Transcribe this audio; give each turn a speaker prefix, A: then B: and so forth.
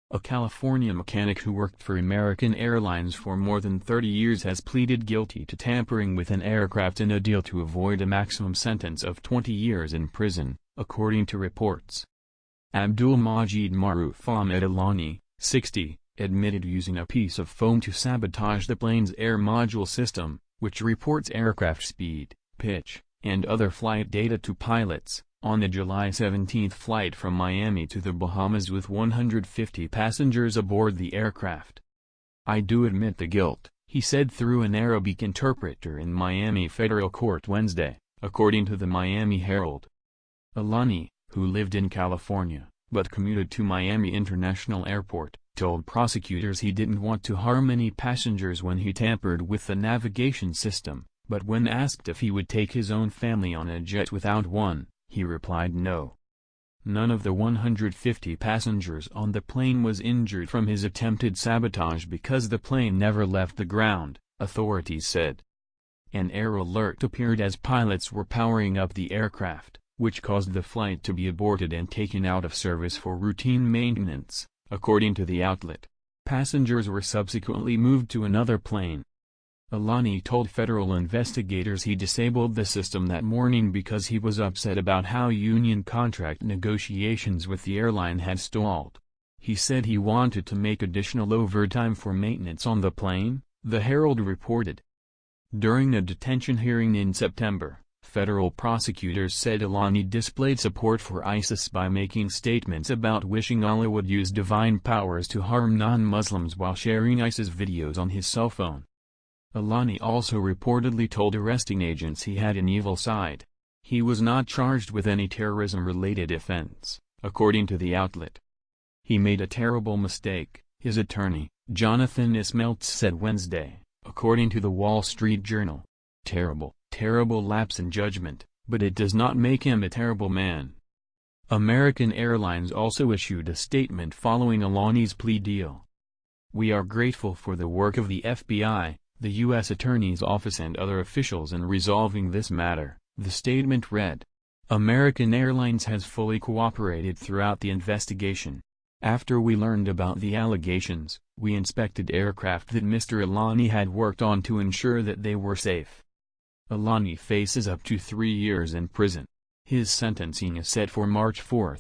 A: A California mechanic who worked for American Airlines for more than 30 years has pleaded guilty to tampering with an aircraft in a deal to avoid a maximum sentence of 20 years in prison, according to reports. Abdul-Majeed Marouf Ahmed Alani, 60, admitted using a piece of foam to sabotage the plane's air module system, which reports aircraft speed, pitch, and other flight data to pilots, on the July 17 flight from Miami to the Bahamas with 150 passengers aboard the aircraft. "I do admit the guilt," he said through an Arabic interpreter in Miami federal court Wednesday, according to the Miami Herald. Alani, who lived in California, but commuted to Miami International Airport, told prosecutors he didn't want to harm any passengers when he tampered with the navigation system, but when asked if he would take his own family on a jet without one, he replied no. None of the 150 passengers on the plane was injured from his attempted sabotage because the plane never left the ground, authorities said. An error alert appeared as pilots were powering up the aircraft, which caused the flight to be aborted and taken out of service for routine maintenance, according to the outlet. Passengers were subsequently moved to another plane. Alani told federal investigators he disabled the system that morning because he was upset about how union contract negotiations with the airline had stalled. He said he wanted to make additional overtime for maintenance on the plane, the Herald reported. During a detention hearing in September, federal prosecutors said Alani displayed support for ISIS by making statements about wishing Allah would use divine powers to harm non-Muslims while sharing ISIS videos on his cell phone. Alani also reportedly told arresting agents he had an evil side. He was not charged with any terrorism-related offense, according to the outlet. "He made a terrible mistake," his attorney, Jonathan Ismeltz said Wednesday, according to the Wall Street Journal. Terrible lapse in judgment, but it does not make him a terrible man." American Airlines also issued a statement following Alani's plea deal. "We are grateful for the work of the FBI, the U.S. Attorney's Office and other officials in resolving this matter," the statement read. American Airlines has fully cooperated throughout the investigation. After we learned about the allegations, we inspected aircraft that Mr. Alani had worked on to ensure that they were safe. Alani faces up to 3 years in prison. His sentencing is set for March 4.